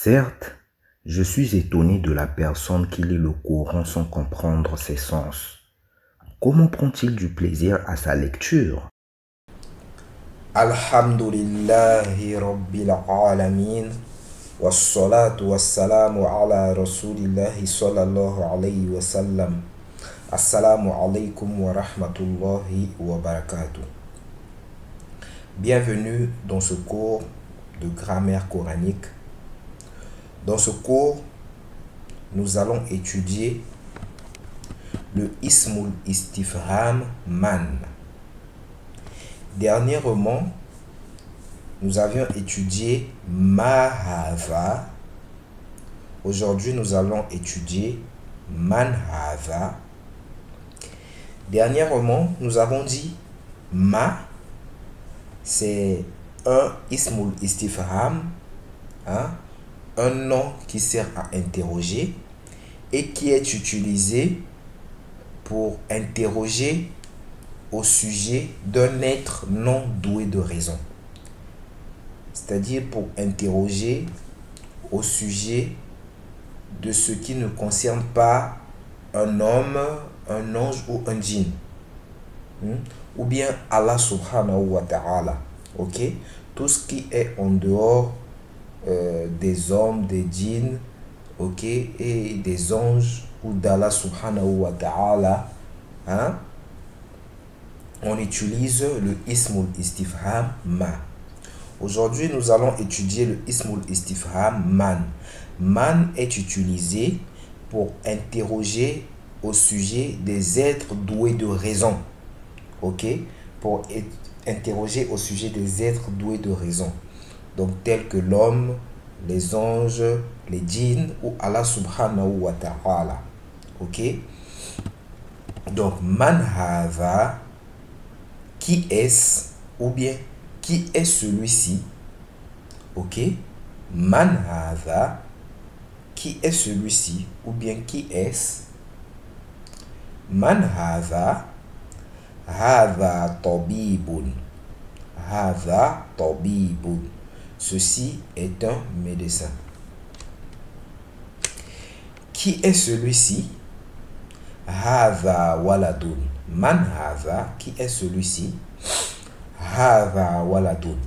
Certes, je suis étonné de la personne qui lit le Coran sans comprendre ses sens. Comment prend-il du plaisir à sa lecture? Alhamdulillahi Rabbil Alamin Wassalatu wassalamu ala Rasulillahi sallallahu alayhi wa sallam. Assalamu alaikum wa rahmatullahi wa barakatuh. Bienvenue dans ce cours de grammaire coranique. Dans ce cours, nous allons étudier le Ismul Istifham Man. Dernièrement, nous avions étudié Mahava. Aujourd'hui, nous allons étudier Manhava. Dernièrement, nous avons dit Ma, c'est un Ismul Istifham, un nom qui sert à interroger et qui est utilisé pour interroger au sujet d'un être non doué de raison. C'est-à-dire pour interroger au sujet de ce qui ne concerne pas un homme, un ange ou un djinn. Ou bien Allah subhanahu wa ta'ala. Ok? Tout ce qui est en dehors des hommes, des djinns, ok, et des anges ou d'Allah subhanahu wa ta'ala, on utilise le Ismul Istifham Ma. Aujourd'hui, nous allons étudier le Ismul Istifham Man. Man est utilisé pour interroger au sujet des êtres doués de raison. Ok? Pour interroger au sujet des êtres doués de raison. Donc, tels que l'homme, les anges, les djinns ou Allah subhanahu wa ta'ala. Ok? Donc, Man hava, qui est-ce ou bien qui est celui-ci? Ok? Man hava, qui est celui-ci ou bien qui est-ce? Man hava, hava tabibun. Hava tabibun. Ceci est un médecin. Qui est celui-ci? Hava waladun. Man hava, qui est celui-ci? Hava waladun.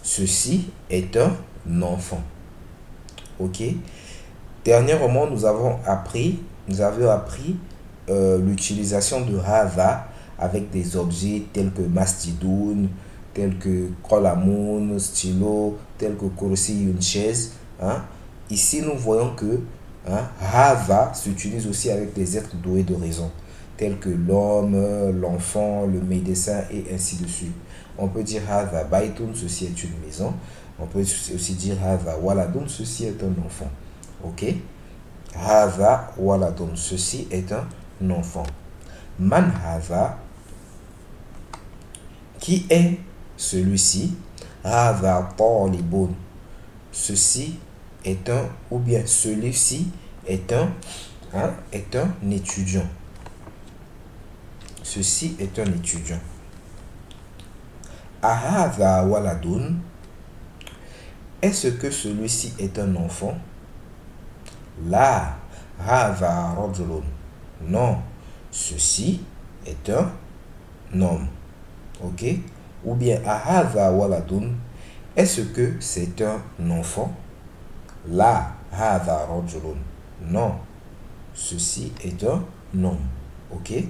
Ceci est un enfant. Ok? Dernièrement, nous avions appris l'utilisation de hava avec des objets tels que masjidoun, tels que kolamoun, stylo, tels que kursi, une chaise. Ici, nous voyons que hava s'utilise aussi avec des êtres doués de raison, tels que l'homme, l'enfant, le médecin et ainsi de suite. On peut dire hava baitun, ceci est une maison. On peut aussi dire hava waladun, ceci est un enfant. Ok? Hava waladun, ceci est un enfant. Man hava, qui est celui-ci? Hava talibun, ceci est un, ou bien celui-ci est un étudiant. Ceci est un étudiant. Ahava waladun, est-ce que celui-ci est un enfant? La hava rajulun, non, ceci est un homme. Ok? Ou bien ahava waladun, est-ce que c'est un enfant? La hava rajulun, non, ceci est un homme. Ok?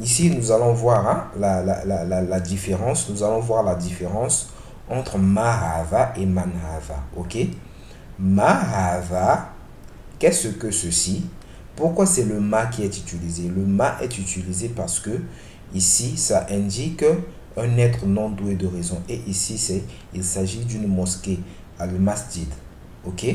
Ici, nous allons voir la différence. Nous allons voir la différence entre mahava et manhava. Ok? Mahava, qu'est-ce que ceci? Pourquoi c'est le ma qui est utilisé? Le ma est utilisé parce que ici, ça indique un être non doué de raison. Et ici, il s'agit d'une mosquée, al-masjid. Ok?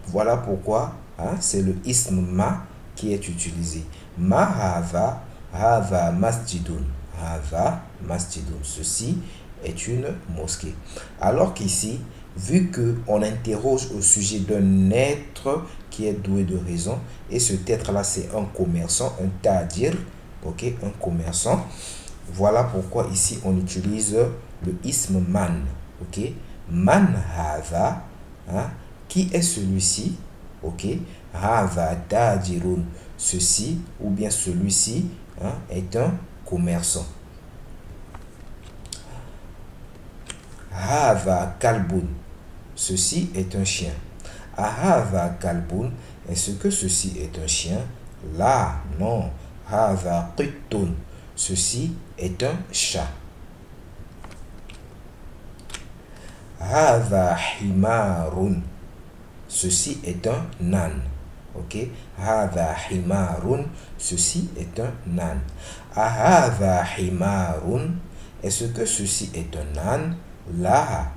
Voilà pourquoi c'est le ism ma qui est utilisé. Mahava, hava masjidun. Hava masjidun. Ceci est une mosquée. Alors qu'ici, vu qu'on interroge au sujet d'un être qui est doué de raison, et cet être-là, c'est un commerçant, un tadir, ok, un commerçant. Voilà pourquoi ici on utilise le ism man. Ok? Man hadha. Hein? Qui est celui-ci? Ok? Hadha tajirun. Ceci ou bien celui-ci, hein, est un commerçant. Hadha kalbun. Ceci est un chien. Hadha kalbun. Est-ce que ceci est un chien? Là, non. Hadha qittun. Ceci est un chat. Hadha himarun. Ceci est un âne. Ok? Hadha himarun. Ceci est un âne. Hadha himarun. Est-ce que ceci est un âne? La.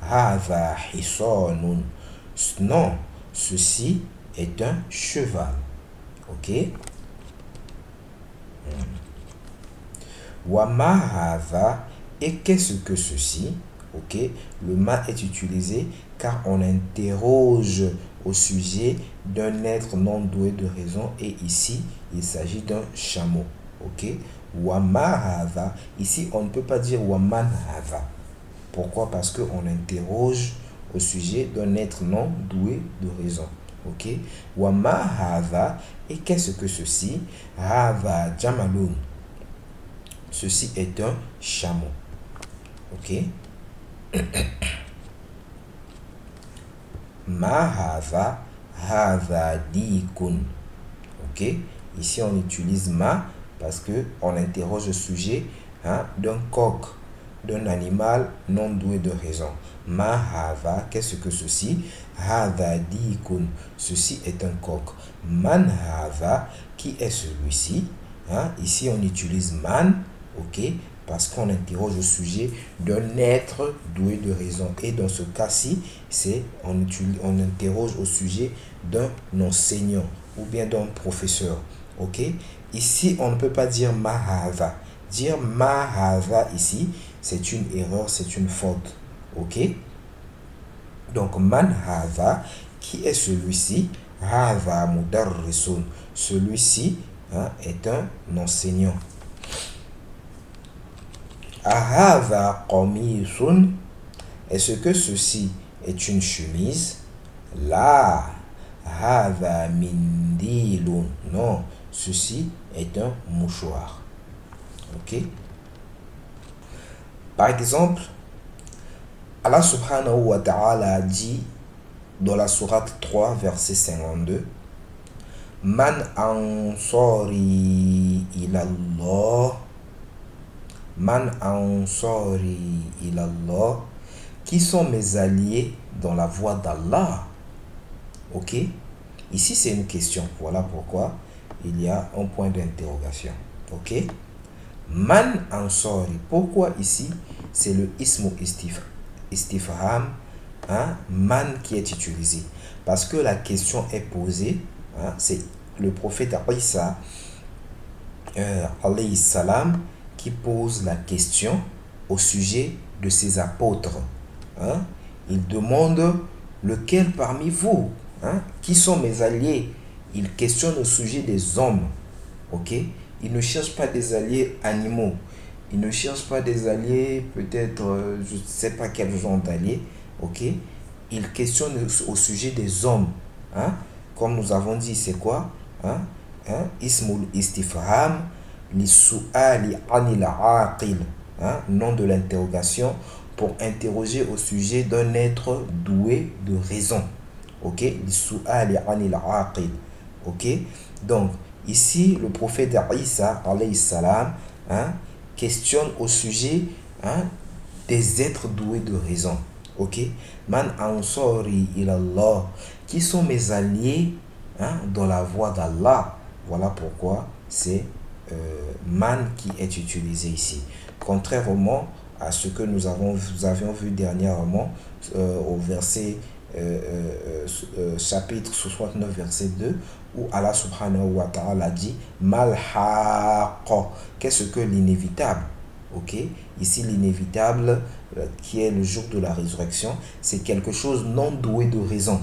Hadha hisonun. Non. Ceci est un cheval. Ok? Wama hadha. Et qu'est-ce que ceci? Ok? Le ma est utilisé car on interroge au sujet d'un être non doué de raison et ici il s'agit d'un chameau. Ok? Wama hadha. Ici on ne peut pas dire waman hadha. Pourquoi? Parce qu'on interroge au sujet d'un être non doué de raison. Ok? Wama hadha. Et qu'est-ce que ceci? Hadha jamalun. Ceci est un chameau. Ok? Ma hadha. Hadha dikun. Ok? Ici on utilise ma parce que on interroge au sujet, hein, d'un coq, d'un animal non doué de raison. Ma hadha. Qu'est-ce que ceci? Hadha dikun. Ceci est un coq. Man hadha. Qui est celui-ci? Hein? Ici on utilise man. Ok? Parce qu'on interroge au sujet d'un être doué de raison. Et dans ce cas-ci, on interroge au sujet d'un enseignant ou bien d'un professeur. Ok? Ici, on ne peut pas dire mahava. Dire mahava ici, c'est une erreur, c'est une faute. Ok? Donc, man hava, qui est celui-ci? Hava mudarrisun. Celui-ci, hein, est un enseignant. Ahava qamisun. Est-ce que ceci est une chemise? La. Hava mindilun. Non, ceci est un mouchoir. Ok? Par exemple, Allah subhanahu wa ta'ala dit dans la sourate 3, verset 52, Man ansari ilallah. Man ansari ilallah. Qui sont mes alliés dans la voie d'Allah? Ok? Ici, c'est une question. Voilà pourquoi il y a un point d'interrogation. Ok? Man ansari. Pourquoi ici, c'est le ismu istifham, hein, man qui est utilisé? Parce que la question est posée, hein, c'est le prophète Isa, alayhi salam, qui pose la question au sujet de ses apôtres. Hein? Il demande lequel parmi vous, hein? Qui sont mes alliés? Il questionne au sujet des hommes. Ok? Il ne cherche pas des alliés animaux. Il ne cherche pas des alliés, peut-être, je ne sais pas quel genre d'alliés. Ok? Il questionne au sujet des hommes. Hein? Comme nous avons dit, c'est quoi? Hein? Hein? Ismul istifham li su'ali anil aqil. Hein? Nom de l'interrogation pour interroger au sujet d'un être doué de raison. Ok? Li su'ali anil aqil. Ok? Donc, ici, le prophète Isa, alayhi salam, hein, questionne au sujet, hein, des êtres doués de raison. Ok? Man ansari ilallah. Qui sont mes alliés, hein, dans la voie d'Allah? Voilà pourquoi c'est man qui est utilisé ici. Contrairement à ce que nous avions vu dernièrement au verset chapitre 69 verset 2 où Allah subhanahu wa ta'ala dit malhaq. Qu'est-ce que l'inévitable? Ok, ici l'inévitable qui est le jour de la résurrection, c'est quelque chose non doué de raison.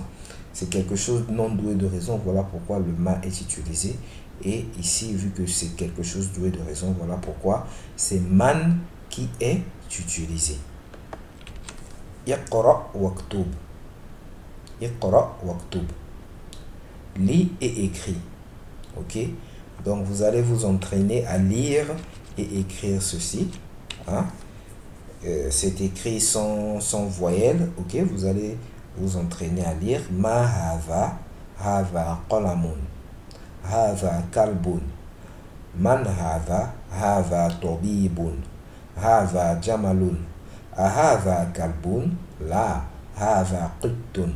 C'est quelque chose non doué de raison. Voilà pourquoi le ma est utilisé Et ici, vu que c'est quelque chose doué de raison, voilà pourquoi c'est man qui est utilisé. Iqra waktub. Iqra waktub. Lis et écris. Ok? Donc vous allez vous entraîner à lire et écrire ceci. Hein? C'est écrit sans voyelle. Ok? Vous allez vous entraîner à lire. Ma hava qalamun. Hava kalbun. Man hava tabibun. Hava jamalun. Ahava kalbun. La hava qittun.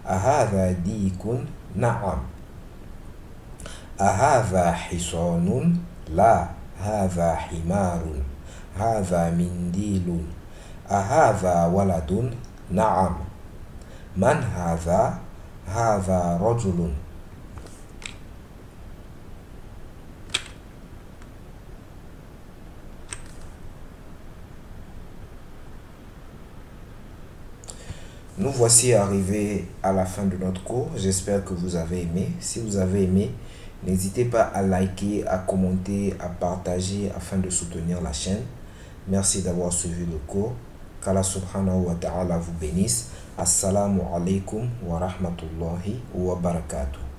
Ahava dikun. Na'am. أهذا حصان؟ لا هذا حمار. هذا منديل. أهذا ولد؟ نعم. من هذا؟ هذا رجل. Nous voici arrivés à la fin de notre cours. J'espère que vous avez aimé. Si vous avez aimé, n'hésitez pas à liker, à commenter, à partager afin de soutenir la chaîne. Merci d'avoir suivi le cours. Qu'Allah subhanahu wa ta'ala vous bénisse. Assalamu alaikum wa rahmatullahi wa barakatuh.